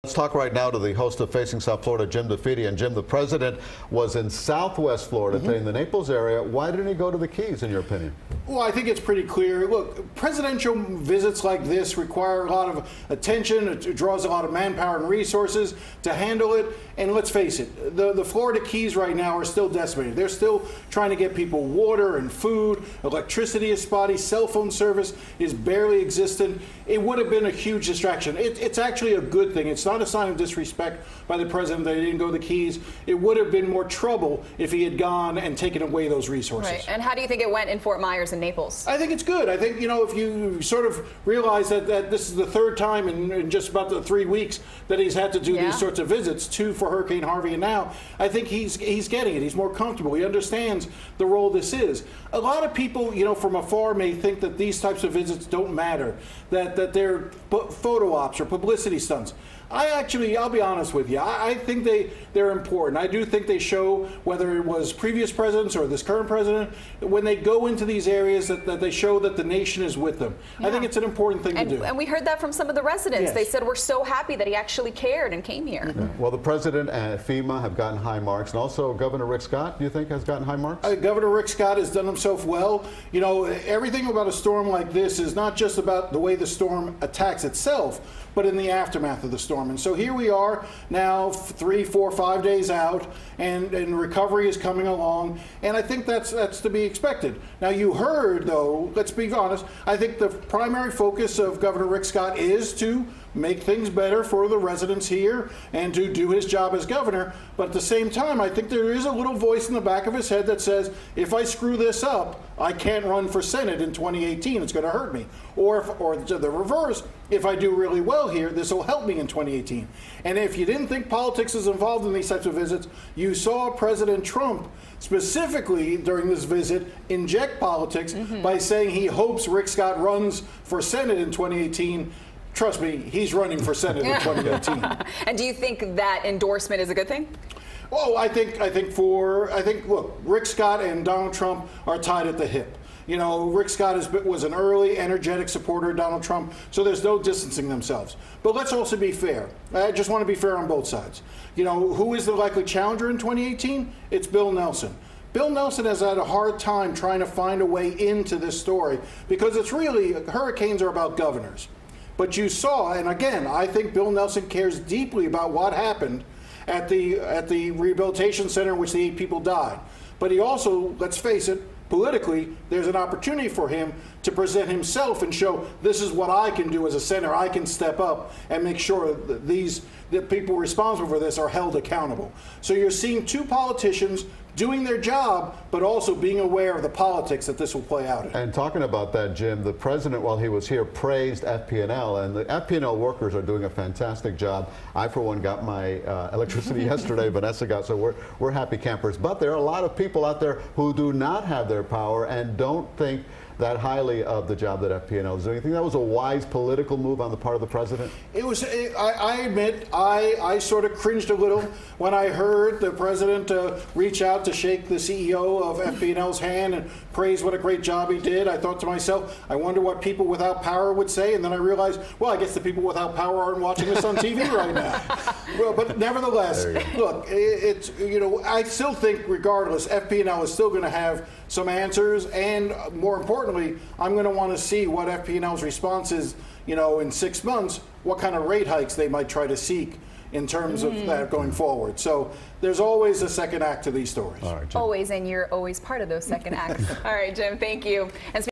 Let's talk right now to the host of Facing South Florida, Jim DeFede. And Jim, the president was in Southwest Florida, in the Naples area. Why didn't he go to the Keys, in your opinion? Well, I think it's pretty clear. Look, presidential visits like this require a lot of attention. It draws a lot of manpower and resources to handle it. And let's face it, the Florida Keys right now are still decimated. They're still trying to get people water and food. Electricity is spotty. Cell phone service is barely existent. It would have been a huge distraction. It's actually a good thing. It's not a sign of disrespect by the president that he didn't go to the Keys. It would have been more trouble if he had gone and taken away those resources. Right. And how do you think it went in Fort Myers and Naples? I think it's good. I think, if you sort of realize that this is the third time in just about the 3 weeks that he's had to do these sorts of visits, 2 for Hurricane Harvey, and now I think he's getting it. He's more comfortable. He understands the role this is. A lot of people, from afar may think that these types of visits don't matter, that they're photo ops or publicity stunts. I'll be honest with you, I think they're important. I do think they show, whether it was previous presidents or this current president, when they go into these areas that they show that the nation is with them. I think it's an important thing to do. And we heard that from some of the residents. They said we're so happy that he actually cared and came here. Well, the president and FEMA have gotten high marks, and also Governor Rick Scott, do you think, has gotten high marks? Governor Rick Scott has done himself well. Everything about a storm like this is not just about the way the storm attacks itself, but in the aftermath of the storm. And so here we are now 3, 4, 5 days out, and recovery is coming along, and I think that's to be expected. Now, you heard, though, let's be honest, I think the primary focus of Governor Rick Scott is to make things better for the residents here and to do his job as governor. But at the same time, I think there is a little voice in the back of his head that says, if I screw this up, I can't run for Senate in 2018. It's going to hurt me. Or the reverse, if I do really well here, this will help me in 2018. And if you didn't think politics is involved in these types of visits, you saw President Trump specifically during this visit inject politics by saying he hopes Rick Scott runs for Senate in 2018. Trust me, he's running for Senate in 2018. And do you think that endorsement is a good thing? Well, I think look, Rick Scott and Donald Trump are tied at the hip. Rick Scott was an early, energetic supporter of Donald Trump, so there's no distancing themselves. But let's also be fair. I just want to be fair on both sides. Who is the likely challenger in 2018? It's Bill Nelson. Bill Nelson has had a hard time trying to find a way into this story because it's really, hurricanes are about governors. But you saw, and again, I think Bill Nelson cares deeply about what happened at the rehabilitation center in which the 8 people died. But he also, let's face it, politically, there's an opportunity for him to present himself and show this is what I can do as a senator. I can step up and make sure that the people responsible for this are held accountable. So you're seeing 2 politicians doing their job, but also being aware of the politics that this will play out in. And talking about that, Jim, the president, while he was here, praised FP&L, and the FP&L workers are doing a fantastic job. I, for one, got my electricity yesterday. Vanessa got, so we're happy campers. But there are a lot of people out there who do not have their power and don't think that highly of the job that FP&L is doing. You think that was a wise political move on the part of the president? It was. I admit, I sort of cringed a little when I heard the president reach out to shake the CEO of FP&L's hand and praise what a great job he did. I thought to myself, I wonder what people without power would say, and then I realized, well, I guess the people without power aren't watching this on TV right now. Well, but nevertheless, look, it's I still think, regardless, FP&L is still going to have some answers, and more importantly, I'm going to want to see what FP&L's response is, in 6 months, what kind of rate hikes they might try to seek in terms of that going forward. So there's always a second act to these stories. Always, and you're always part of those second acts. All right, Jim, thank you. And